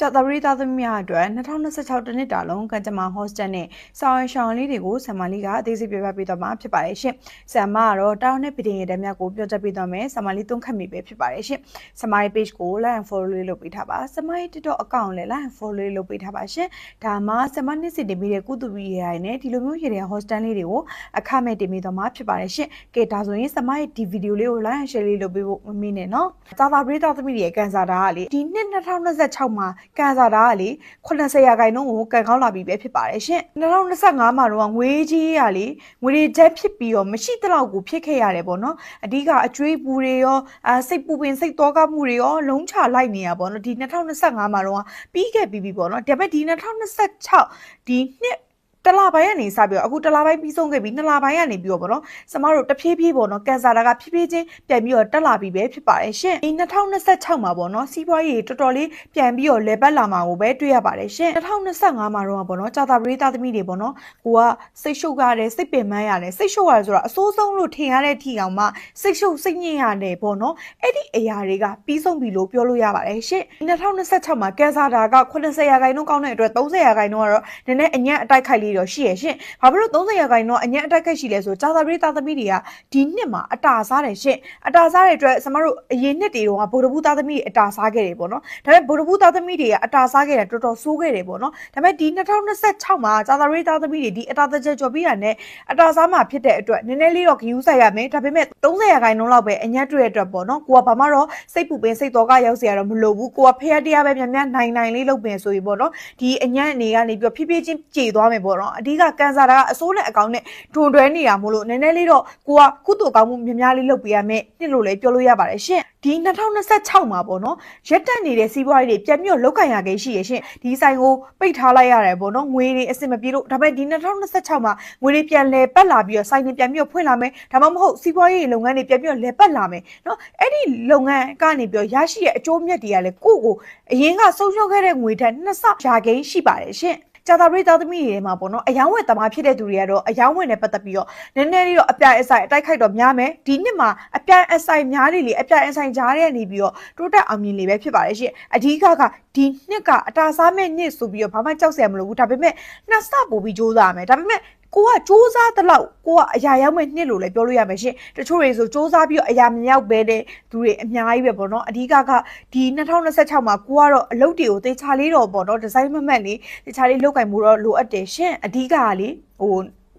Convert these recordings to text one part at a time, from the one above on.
ကြာသပတေးသားသမီးများအတွက်2026 တနှစ်တာလုံးကံကြမ္မာ hostel နဲ့ဆောင်းရှောင်းလေးတွေကိုဆမ်မာလီကအသေးစိတ်ပြပြပေးသွားမှာဖြစ်ပါတယ်ရှင်။ဆမ်မာကတော့တောင်းနဲ့ပတင်ရတဲ့မြတ်ကိုပြောချက်ပေးသွားမယ်။ဆမ်မာလီသုံးခတ်မိပဲဖြစ်ပါတယ်ရှင်။ဆမ်မာလီ page ကို like and follow လေးလုပ်ပေးထားပါ။ဆမ်မာလီ TikTok account လည်း like and follow လေးလုပ်ပေးထားပါရှင်။ဒါမှဆမ်မာနှစ်စီတင်ပြီးတဲ့ကုသပီရရိုင်းနဲ့ဒီလိုမျိုးရတဲ့ hostel လေးတွေကိုအခမဲ့တင်ပေးသွားမှာဖြစ်ပါတယ်ရှင်။ကဲဒါဆိုရင်ဆမ်မာရဲ့ဒီ video လေးကို like and share လေးလုပ်ပေးဖို့မမေ့နဲ့နော်။ကြာသပတေးသားသမီးတွေရဲ့ကန်စာတာကလေဒီနှစ်2026မှာကန်စာတာကလေ80ရာခိုင်နှုန်းကိုကန်ကောင်းလာပြီပဲဖြစ်ပါတယ်ရှင်2025မှာတော့ငွေကြီးရလေငွေချက်ဖြစ်ပြီးတော့မရှိတဲ့လောက်ကိုဖြစ်ခဲ့ရတယ်ပေါ့နော်အဓိကအကျွေးပူတွေရောစိတ်ပူပင်စိတ်တောကမှုတွေရောလုံးချလိုက်နေရပေါ့နော်ဒီ2025မှာတော့ပြီးခဲ့ပြီပေါ့နော်ဒါပေမဲ့ဒီ2026ဒီနှစ်တလပိုင်းကနေစပြီးတော့အခုတလပိုင်းပြီးဆုံးခဲ့ပြီ2လပိုင်းကနေပြီးတော့ပေါ့နော်ကျမတို့တဖြည်းဖြည်းပေါ့နော်ကန်ဆာတာကဖြည်းဖြည်းချင်းပြန်ပြီးတော့တက်လာပြီပဲဖြစ်ပါတယ်ရှင်ဒီ2026မှာပေါ့နော်စီးပွားရေးတော်တော်လေးပြန်ပြီးတော့လေပတ်လာမှာကိုပဲတွေ့ရပါတယ်ရှင်2025မှာတော့ပေါ့နော်ကြာသပတေးသားသမီးတွေပေါ့နော်ကိုကစိတ်ရှုပ်ရတယ်စိတ်ပင်ပန်းရတယ်စိတ်ရှုပ်ရတယ်ဆိုတာအစိုးဆုံးလို့ထင်ရတဲ့ထီအောင်မှစိတ်ရှုပ်စိတ်ညစ်ရတယ်ပေါ့နော်အဲ့ဒီအရာတွေကပြီးဆုံးပြီလို့ပြောလို့ရပါတယ်ရှင်2026မှာကန်ဆာတာက80ရာခိုင်နှုန်းကောင်းတဲ့အတွက်30ရာခိုင်နှုန်းကတော့နည်းနည်းအညံ့အတိုက်ခိုက်လေးတော့ရှိရရှင်ဘာဖြစ်လို့30ရာခိုင်နှုန်းအညံ့အတိုက်ခိုက်ရှိလဲဆိုကြာသပတေးသားသမီးတွေကဒီနှစ်မှာအတာစားတယ်ရှင်အတာစားတဲ့အတွက်ကျမတို့အရင်နှစ်တွေတော့ဗိုလ်တပူးသားသမီးတွေအတာစားခဲ့တယ်ပေါ့နော်ဒါပေမဲ့ဗိုလ်တပူးသားသမီးတွေကအတာစားခဲ့တာတော်တော်ဆိုးခဲ့တယ်ပေါ့နော်ဒါပေမဲ့ဒီ2026မှာကြာသပတေးသားသမီးတွေဒီအတာတကြကြော်ပြီးရတဲ့အတာစားမှာဖြစ်တဲ့အတွက်နည်းနည်းလေးတော့ဂယူးဆိုင်ရမယ်ဒါပေမဲ့30ရာခိုင်နှုန်းလောက်ပဲအညံ့တွေ့တဲ့အတွက်ပေါ့နော်ကိုကဘာမှတော့စိတ်ပူပင်စိတ်တော်ကရောက်เสียရတော့မလိုဘူးကိုကဖျက်တရားပဲမြန်မြန်နိုင်လေးလုပ်ပင်ဆိုရင်ပေါ့နော်ဒီအညံ့အနေကနေပြီးဖြည်းဖြည်းချင်းကြေသွားမယ်ပေါ့နော်အဓိကကန်ဆာတာကအစိုးနဲ့အကောင်နဲ့ထွန်တွဲနေတာမို့လို့နည်းနည်းလေးတော့ကိုကကုသိုလ်ကောင်းမှုများများလေးလုပ်ပေးရမယ်နှစ်လို့လည်းပြောလို့ရပါတယ်ရှင်ဒီ2026မှာပေါ့နော်ရက်တက်နေတဲ့စီးပွားရေးတွေပြန်ပြီးတော့လောက်ကင်ရခဲ့ရှိရရှင်ဒီဆိုင်ကိုပိတ်ထားလိုက်ရတယ်ပေါ့နော်ငွေတွေအဆင်မပြေလို့ဒါပေမဲ့ဒီ2026မှာငွေတွေပြန်လဲပတ်လာပြီးတော့ဆိုင်တွေပြန်ပြီးတော့ဖွင့်လာမယ်ဒါမှမဟုတ်စီးပွားရေးလုပ်ငန်းတွေပြန်ပြီးတော့လဲပတ်လာမယ်နော်အဲ့ဒီလုပ်ငန်းကနေပြီးတော့ရရှိတဲ့အကျိုးမြတ်တွေကလည်းကိုအရင်ကဆုံးရှုံးခဲ့တဲ့ငွေထက်2ဆရာကိန်းရှိပါတယ်ရှင်ကြာသပတေးသားသမီးတွေမှာပေါ့နော်အယောင်းဝယ်သမားဖြစ်တဲ့သူတွေကတော့အယောင်းဝယ်နဲ့ပတ်သက်ပြီးတော့နည်းနည်းလေးတော့အပြိုင်အဆိုင်အတိုက်ခိုက်တော့များမယ်ဒီနှစ်မှာအပြိုင်အဆိုင်များနေလေအပြိုင်အဆိုင်ကြားတဲ့နေပြီးတော့တိုးတက်အောင်မြင်လေပဲဖြစ်ပါတယ်ရှင်အဓိကဒီနှစ်ကအတာစားမဲ့နှစ်ဆိုပြီးတော့ဘာမှကြောက်စရာမလိုဘူးဒါပေမဲ့နှစ်ဆပို့ပြီးကြိုးစားရမယ်ဒါပေမဲ့ကိုကစူးစမ်းတဲ့လောက်ကိုကအရာရောက်မဲ့နှစ်လို့လည်းပြောလို့ရမယ်ရှင်တချို့တွေဆိုစူးစမ်းပြီးတော့အရာမရောက်ပဲတဲ့သူတွေအများကြီးပဲပေါ့နော်အဓိကဒီ2026မှာကိုကတော့အလုပ်တွေကိုတေချာလေးတော့ပေါ့နော်ဒီဇိုင်းမမှတ်လေးတေချာလေးလုပ်ကင်မှုတော့လိုအပ်တယ်ရှင်အဓိကလ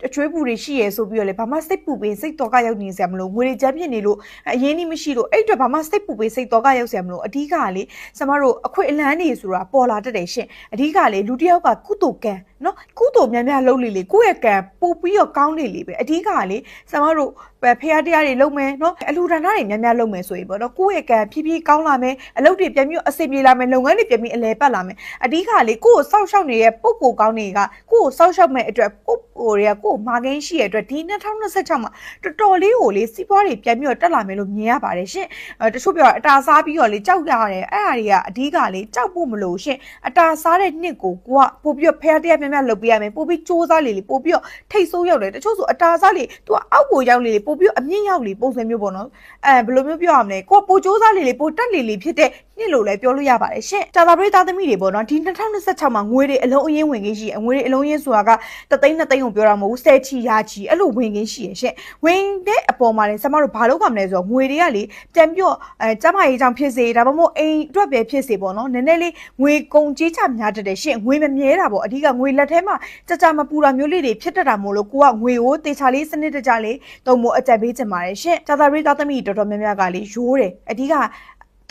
ေအချွေးပူတွေရှိရဲဆိုပြီးတော့လေဘာမှစိတ်ပူပင်စိတ်တော်ကရောက်နေစရာမလိုငွေတွေကြမ်းပြစ်နေလို့အရင်ကြီးမရှိလို့အဲ့အတွက်ဘာမှစိတ်ပူပင်စိတ်တော်ကရောက်စရာမလိုအဓိကလေကျမတို့အခွင့်အလန်းတွေဆိုတာပေါ်လာတတ်တယ်ရှင်အဓိကလေလူတစ်ယောက်ကကုသိုလ်ကံနော်ကုသိုလ်များများလုပ်လေကိုယ့်ရဲ့ကံပို့ပြီးတော့ကောင်းနေလေပဲအဓိကလေကျမတို့ဖျားတရားတွေလုပ်မယ်နော်အလှူဒါနတွေများများလုပ်မယ်ဆိုရင်ပေါ့နော်ကိုယ့်ရဲ့ကံဖြည်းဖြည်းကောင်းလာမယ်အလုပ်တွေပြန်ပြီးအဆင်ပြေလာမယ်လုပ်ငန်းတွေပြန်ပြီးအလဲပတ်လာမယ်အဓိကလေကိုယ့်ကိုစောက်ရှောက်နေတဲ့ပုံကိုကောင်းတွေကကိုယ့်ကိုစောက်ရှောက်မဲ့အတွက်ကိုတွေကကိုယ့်မာကင်းရှိရဲ့အတွက်ဒီ2026မှာတော်တော်လေးကိုလေစီးပွားတွေပြန်ပြီးတော့တက်လာမယ်လို့မြင်ရပါတယ်ရှင်တချို့ပြောအတာစားပြီးတော့လေကြောက်ရတယ်အဲ့အရာတွေကအဓိကလေကြောက်ဖို့မလို့ရှင်အတာစားတဲ့နှစ်ကိုကိုကပို့ပြီးတော့ဖျားတရားများများလုပ်ပေးရမယ်ပို့ပြီးစူးစမ်းလေပို့ပြီးတော့ထိတ်ဆိုးရောက်တယ်တချို့ဆိုအတာစားလေသူကအောက်ကိုရောက်လေပို့ပြီးတော့အမြင့်ရောက်လေပုံစံမျိုးပေါ့နော်ဘယ်လိုမျိုးပြောရမလဲကိုပိုစူးစမ်းလေပိုတက်လေဖြစ်တဲ့နှစ်လို့လည်းပြောလို့ရပါတယ်ရှင်ကြာသပတေးသားသမီးတွေပေါ့နော်ဒီ2026မှာငွေတွေအလုံးအရင်းဝင်ခင်းရှိငွေတွေအလုံးအရင်းဆိုတာက3သိန်း2သိန်းကိုပြောတာမဟုတ်ဘူး10ချီရာချီအဲ့လိုဝင်ခင်းရှိရှင်ဝင်တဲ့အပေါ်မှာလည်းကျမတို့ဘာလုပ်ရမလဲဆိုတော့ငွေတွေကလေပြန်ပြီးတော့ကျမရေးကြောင့်ဖြစ်စေဒါမှမဟုတ်အိမ်အတွက်ပဲဖြစ်စေပေါ့နော်နည်းနည်းလေးငွေကုန်ကြေးချများတတ်တယ်ရှင်ငွေမမြဲတာပေါ့အဓိကငွေလက်ထဲမှာကြမပူတာမျိုးလေးတွေဖြစ်တတ်တာမို့လို့ကိုကငွေကိုတေချာလေးစနစ်တကျလေးတုံမို့အကြက်ပေးချင်ပါတယ်ရှင်ကြာသပတေးသားသမီးတော်တော်များများကလေရိုးတယ်အဓိက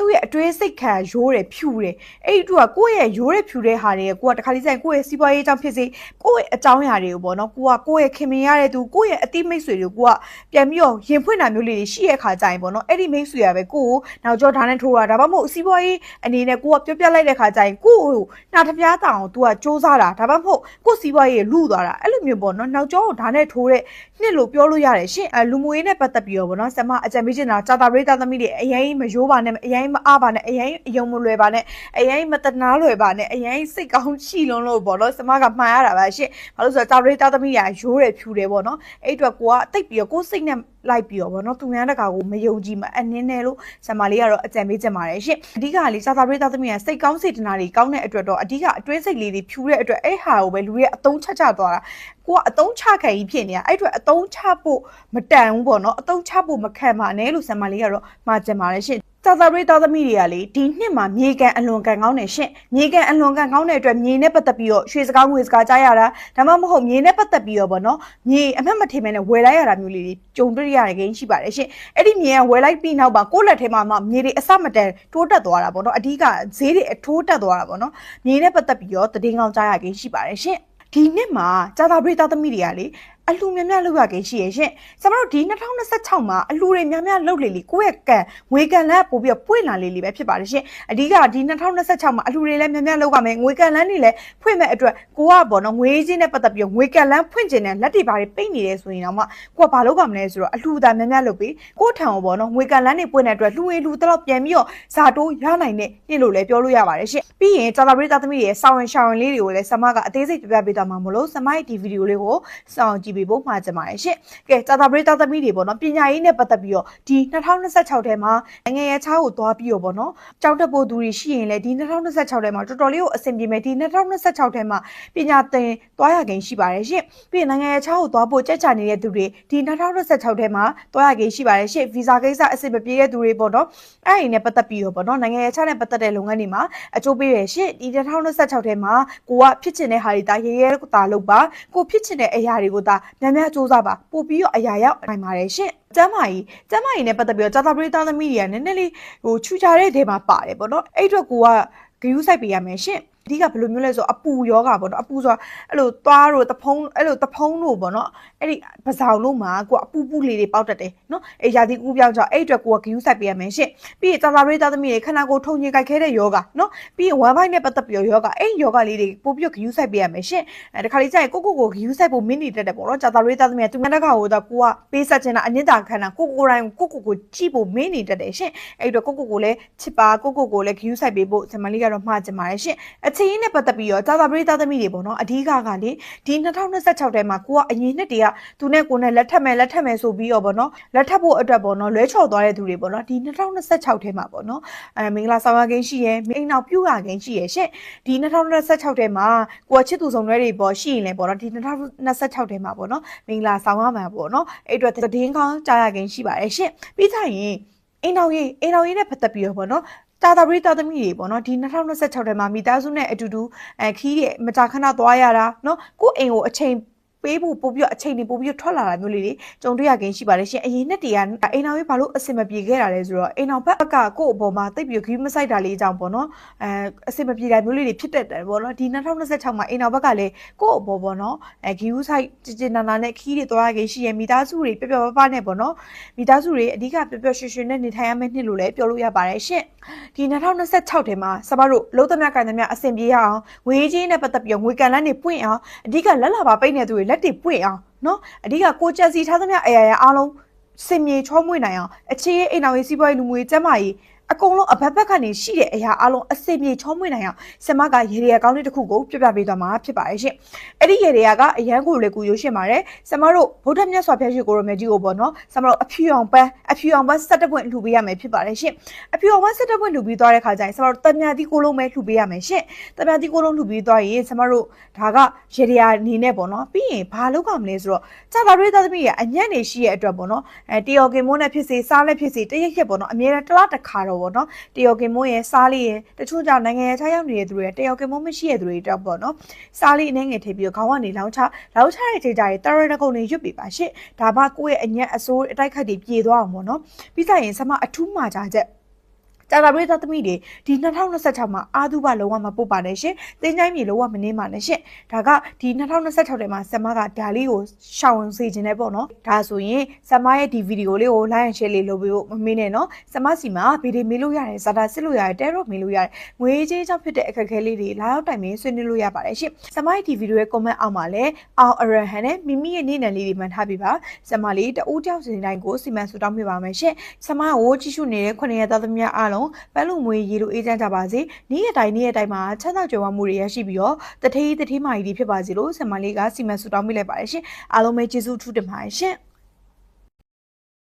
သူ့ရဲ့အတွေးစိတ်ခံရိုးတယ်ဖြူတယ်အဲ့ဒီတို့ကကိုယ့်ရဲ့ရိုးတယ်ဖြူတဲ့ဟာတွေကိုကတခါလေးဆိုင်ကိုယ့်ရဲ့စီးပွားရေးအကြောင်းဖြစ်စေကိုယ့်ရဲ့အကြောင်းအရာတွေကိုပေါ့နော်ကိုယ့်ရဲ့ခင်မင်ရတဲ့သူကိုယ့်ရဲ့အတိမိတ်ဆွေတွေကိုကပြန်ပြီးတော့ရင်ဖွင့်တာမျိုးလေးတွေရှိရဲ့ခါကြရင်ပေါ့နော်အဲ့ဒီမိတ်ဆွေရပဲကိုယ့်ကိုနောက်ကျောဓာတ်နဲ့ထိုးတာဒါမှမဟုတ်စီးပွားရေးအနေနဲ့ကိုကပြောပြလိုက်တဲ့ခါကြရင်ကိုယ့်ကိုနှာတစ်ပြားတောင်သူကစူးစမ်းတာဒါမှမဟုတ်ကိုယ့်စီးပွားရေးလူသွားတာအဲ့လိုမျိုးပေါ့နော်နောက်ကျောဓာတ်နဲ့ထိုးတဲ့နှစ်လို့ပြောလို့ရတယ်ရှင်လူမှုရေးနဲ့ပတ်သက်ပြီးတော့ပေါ့နော်ဆမအကြံပေးချင်တာကြာတာပရိသတ်သမီးတွေအရင်မရိုးပါနဲ့အရင် မအားပါနဲ့အရင်အယုံမလွယ်ပါနဲ့အရင်မတနာလွယ်ပါနဲ့အရင်စိတ်ကောင်းရှိလုံးလို့ပေါ့နော်ဆမကမှားရတာပါရှင့်ဘာလို့ဆိုတော့တာရီတာသမီးရရိုးတယ်ဖြူတယ်ပေါ့နော်အဲ့အတွက်ကိုကတိတ်ပြီးတော့ကိုယ်စိတ်နဲ့လိုက်ပြီးတော့ဗောနော်သူများတကာကိုမယုံကြည်မအနည်းနဲ့လို့ဆံမလေးကတော့အကြံပေးချင်ပါတယ်ရှင့်အဓိကလေးစာသာပရိသတ်သမီးကစိတ်ကောင်းစေတနာတွေကောင်းတဲ့အတွက်တော့အဓိကအတွင်းစိတ်လေးတွေဖြူတဲ့အတွက်အဲ့ဟာကိုပဲလူတွေအတုံးချသွားတာကိုကအတုံးချခံကြီးဖြစ်နေတာအဲ့အတွက်အတုံးချဖို့မတန်ဘူးဗောနော်အတုံးချဖို့မခံပါနဲ့လို့ဆံမလေးကတော့မှာချင်ပါတယ်ရှင့်စာသာပရိသတ်သမီးတွေကလေဒီနှစ်မှာမြေကန်အလွန်ကန်ကောင်းတယ်ရှင့်မြေကန်အလွန်ကန်ကောင်းတဲ့အတွက်မြေနဲ့ပတ်သက်ပြီးတော့ရွှေစကားငွေစကားကြားရတာဒါမှမဟုတ်မြေနဲ့ပတ်သက်ပြီးတော့ဗောနော်မြေအမှတ်မထင်မဲနဲ့ဝယ်လိုက်ရတာမျိုးလေးတွေကြုံတွေ့ရတဲ့ကိန်းရှိပါတယ်ရှင့်အဲ့ဒီမြေကဝယ်လိုက်ပြီးနောက်ပါကိုယ့်လက်ထဲမှာမှမြေတွေအစမတန်တိုးတက်သွားတာဗောနော်အဓိကဈေးတွေအထိုးတက်သွားတာဗောနော်မြေနဲ့ပတ်သက်ပြီးတော့တည်ငောင်းကြားရကိန်းရှိပါတယ်ရှင့်ဒီနှစ်မှာစာသာပရိသတ်သမီးတွေကလေအလှများများလုပ်ရခဲ့ရှိရဲ့ရှင့်ကျွန်တော်တို့ဒီ2026မှာအလှတွေများများလုပ်လေလေကိုယ့်ရဲ့ကံငွေကံလန်းပို့ပြီးပွင့်လာလေလေပဲဖြစ်ပါတယ်ရှင့်အဓိကဒီ2026မှာအလှတွေလည်းများများလုပ်ရမယ်ငွေကံလန်းတွေလည်းဖွင့်မဲ့အတွက်ကိုကပေါ့နော်ငွေချင်းနဲ့ပတ်သက်ပြီးငွေကံလန်းဖွင့်ခြင်းနဲ့လက်တွေဘာတွေပိတ်နေတယ်ဆိုရင်တော့မှကိုကဘာလုပ်ရမလဲဆိုတော့အလှသားများများလုပ်ပြီးကိုထံကိုပေါ့နော်ငွေကံလန်းတွေပွင့်တဲ့အတွက်လူတော့ပြန်ပြီးတော့ဇာတိုးရနိုင်တဲ့နေ့လို့လည်းပြောလို့ရပါတယ်ရှင့်ပြီးရင်စာသာပရိသတ်သမီးတွေရဲ့ဆောင်းရှောင်းလေးတွေကိုလည်းဆမကအသေးစိတ်ပြပြပေးသွားမှာမလို့ဆမရဲ့ဒီဗီဒီယိုလေးကိုစောင့်ကြည့်ပေးဖို့မှာချင်ပါတယ်ရှင့်ကဲစာသာပရိသတ်သမီးတွေပေါ့နော်ပညာရေးနဲ့ပတ်သက်ပြီးတော့ဒီ2026ထဲမှာငယ်ရချားကိုသွားပြီးတော့ပေါ့နော်ကြောက်တတ်ဖို့သူတွေရှိရင်လည်းဒီ2026ထဲမှာတော်တော်လေးကိုအဆင်ပြေမယ်ဒီ2026ထဲမှာပညာသင်သွားရခင်ရှိပါတယ်ရှင့်ပြီးရင်နိုင်ငံရချားကိုသွားဖို့ကြက်ချနေတဲ့သူတွေဒီ2026ထဲမှာသွားရခင်ရှိပါတယ်ရှင့်ဗီဇာကိစ္စအဆင်မပြေတဲ့သူတွေပေါ့နော်အဲ့ဒီနဲ့ပတ်သက်ပြီးတော့ပေါ့နော်နိုင်ငံရချားနဲ့ပတ်သက်တဲ့လုပ်ငန်းတွေမှာအကျိုးပေးရရှင့်ဒီ2026ထဲမှာကိုကဖြစ်ချင်တဲ့ဟာတွေဒါရဲတာလုပ်ပါကိုဖြစ်ချင်တဲ့အရာတွေကိုဒါများများစူးစမ်းပါပို့ပြီးတော့အရာရောက်နိုင်ပါတယ်ရှင့်ကျမ်းမာရေးနဲ့ပတ်သက်ပြီးတော့စာသာပရိသတ်သမီးတွေကနည်းနည်းလေးချူချာတဲ့ထဲမှာပါတယ်ပေါ့နော်အဲ့အတွက်ကိုကဂရုစိုက်ပေးရမယ်ရှင့်အဓိကဘယ်လိုမျိုးလဲဆိုအပူယောဂပေါ့နော်အပူဆိုတာအဲ့လိုသွားတို့တဖုံးအဲ့လိုတဖုံးတို့ပေါ့နော်အဲ့ဒီပဇောင်လို့မှာကိုကအပူလေးတွေပေါက်တတ်တယ်နော်အဲ့ရာသီကူးပြောင်းကြအဲ့အတွက်ကိုကဂရုစိုက်ပေးရမယ်ရှင့်ပြီးရင်စာသာပရိသတ်သမီးတွေခန္ဓာကိုယ်ထုံညင်ကြိုက်ခဲတဲ့ယောဂနော်ပြီးရင်ဝမ်ဘိုက်နဲ့ပတ်သက်ပြီးယောဂအဲ့ယောဂလေးတွေပို့ပြီးဂရုစိုက်ပေးရမယ်ရှင့်အဲ့ဒီခါလေးကျရင်ကိုဂရုစိုက်ဖို့မင်းနေတတ်တယ်ပေါ့နော်စာသာပရိသတ်သမီးကသူများတစ်ခါကိုတော့ကိုကပေးဆက်ချင်တာအနစ်တာခန္ဓာကိုတိုင်းကိုကြည့်ဖို့မင်းနေတတ်တယ်ရှင့်အဲ့တော့ကိုလည်းချစ်ပါကိုလည်းဂရုစိုက်ပေးဖို့ဇမလီကတော့မှားချင်ပါတယ်ရှင့်အချင်းနဲ့ပတ်သက်ပြီးတော့စာသာပရိသတ်သမီးတွေပေါ့နော်အဓိကကလေဒီ2026ထဲမှာကိုကအရင်နှစ်တည်းကသူနဲ့ကိုနဲ့လက်ထပ်မယ်ဆိုပြီးတော့ပေါ့နော်လက်ထပ်ဖို့အတွက်ပေါ့နော်လွဲချော်သွားတဲ့သူတွေပေါ့နော်ဒီ2026ထဲမှာပေါ့နော်မင်္ဂလာဆောင်ရခင်ရှိရယ်အိမ်နောက်ပြုရခင်ရှိရယ်ရှင့်ဒီ2026ထဲမှာကိုကချစ်သူဆောင်တွေပေါ့ရှိရင်လည်းပေါ့နော်ဒီ2026ထဲမှာပေါ့နော်မင်္ဂလာဆောင်ရမှာပေါ့နော်အဲ့အတွက်သတင်းကောင်းကြားရခင်ရှိပါတယ်ရှင့်ပြီးကြရင်အိမ်တော်ရေးနဲ့ပတ်သက်ပြီးတော့ပေါ့နော်တာတာပရိသတ်သမီးတွေပေါ့နော်ဒီ2026ထဲမှာမိသားစုနဲ့အတူတူခီးတဲ့မကြာခဏသွားရတာနော်ကိုယ့်အိမ်ကိုအချိန်ပေးဖို့ပို့ပြီးအချိန်တွေပို့ပြီးထွက်လာတာမျိုးလေးတွေကြုံတွေ့ရခင်ရှိပါတယ်ရှင်အရင်နှစ်တည်းကအိမ်တော်ရေးဘာလို့အဆင်မပြေခဲ့တာလဲဆိုတော့အိမ်တော်ဘက်ကကိုယ့်အပေါ်မှာတိတ်ပြီးခီးမဆိုင်တာလေးအကြောင်းပေါ့နော်အဆင်မပြေတာမျိုးလေးတွေဖြစ်တတ်တယ်ပေါ့နော်ဒီ2026မှာအိမ်တော်ဘက်ကလည်းကိုယ့်အပေါ်ပေါ့နော်ခီးဦးဆိုင်ကြင်နာနဲ့ခီးတွေသွားရခင်ရှိရမိသားစုတွေပျော်ပနဲ့ပေါ့နော်မိသားစုတွေအဓိကပျော်ရွှင်နဲ့နေထိုင်ရမယ့်နှစ်လို့လည်းပြောလို့ရပါတယ်ရှင်ဒီ2026ထဲမှာစပါတို့လုံးသမျှကန်သမျှအဆင်ပြေရအောင်ငွေကြီးနဲ့ပတ်သက်ပြီးငွေကန်လန်းတွေပွင့်အောင်အဓိကလက်လာပါပိတ်နေသူတွေလက်တွေပွင့်အောင်နော်အဓိကကိုကြက်စီထားသမျှအရာအားလုံးစင်မြေချောမွေ့နိုင်အောင်အခြေအိမ်တော်ရေးစီးပွားရေးလူမှုရေးကျန်းမာရေးအကုန်လုံးအဘက်ဘက်ကနေရှိတဲ့အရာအလုံးအစင်ပြေချောမွေ့နိုင်အောင်ဆမကရေရကောင်းလေးတစ်ခုကိုပြပြပေးသွားမှာဖြစ်ပါတယ်ရှင်အဲ့ဒီရေရကအရန်ကိုလည်းကိုရုပ်ရှင်ပါတယ်ဆမတို့ဗုဒ္ဓမြတ်စွာဘုရားရှိခိုးတော်မြတ်ကြီးကိုပေါ့နော်ဆမတို့အဖြူအောင်ပန်း17ပွင့်လှူပေးရမယ်ဖြစ်ပါတယ်ရှင်အဖြူအောင်ပန်း17ပွင့်လှူပြီးသွားတဲ့ခါကျရင်ဆမတို့တမြတ်တီးကိုလုံးပဲလှူပေးရမယ်ရှင်တမြတ်တီးကိုလုံးလှူပြီးသွားရင်ဆမတို့ဒါကရေရအနေနဲ့ပေါ့နော်ပြီးရင်ဘာလုပ်ရမလဲဆိုတော့ကြာတာတွေးသားသမီးရဲ့အညံ့နေရှိရဲ့အတွက်ပေါ့နော်တယောကင်မိုးနဲ့ဖြစ်စေစားနဲ့ဖြစ်စေတရက်ရက်ပေါ့နော်အမြဲတမ်းတစ်လားတစ်ခါတော့ပေါ့နော်တယောကင်မိုးရဲ့စားလေးရဲ့တချို့ကြောင့်နိုင်ငံရဲ့ခြားရောက်နေတဲ့သူတွေတယောကင်မိုးမရှိတဲ့သူတွေတော့ပေါ့နော်စားလေးအနေငယ်ထည့်ပြီးခေါင်းကနေလောင်းချတဲ့ချိန်ကြရင်တရတကုံတွေရွတ်ပြပါရှင့်ဒါမှကိုယ့်ရဲ့အညံ့အစိုးအတိုက်ခတ်တွေပြေသွားအောင်ပေါ့နော်ပြီးကြရင်ဆမအထူးမှာကြချက်ကြာတာပရိသတ်သမီးတွေဒီ2026မှာအာသူဘလုံးဝမပုတ်ပါနဲ့ရှင်တင်းချိုင်းမြေလုံးဝမနေပါနဲ့ရှင်ဒါကဒီ2026ထဲမှာဆမကဒါလေးကိုရှောင်စေခြင်းနဲ့ပေါ့နော်ဒါဆိုရင်ဆမရဲ့ဒီဗီဒီယိုလေးကို like and share လေးလုပ်ပေးဖို့မမေ့နဲ့နော်ဆမစီမှာဗီဒီယိုမေးလို့ရတယ်ဇာတာစစ်လို့ရတယ်တဲတော့မေးလို့ရတယ်ငွေကြေးကြောင့်ဖြစ်တဲ့အခက်အခဲလေးတွေလာရောက်တိုင်ပင်ဆွေးနွေးလို့ရပါတယ်ရှင်ဆမရဲ့ဒီဗီဒီယိုရဲ့ comment အောက်မှာလည်းအောင်အရဟန်နဲ့မိမိရဲ့နေ့နံလေးတွေမှန်ထားပြီးပါဆမလေးတအိုးကြောက်စင်တိုင်းကိုစီမံဆူတောင်းပြပါမယ်ရှင်ဆမကိုကြည့်ရှုနေတဲ့9ရက်သားသမီးအားလုံး လုံးပန်းလူမွေးရေလိုအေးချမ်းကြပါစေနေ့ရက်တိုင်းမှာချမ်းသာကြွယ်ဝမှုတွေရရှိပြီးတော့တထေးမာကြီးတွေဖြစ်ပါစေလို့ဆရာမလေးကစီမံဆုတောင်းပေးလိုက်ပါတယ်ရှင်အားလုံးပဲကျေးဇူးထူးတင်ပါတယ်ရှင်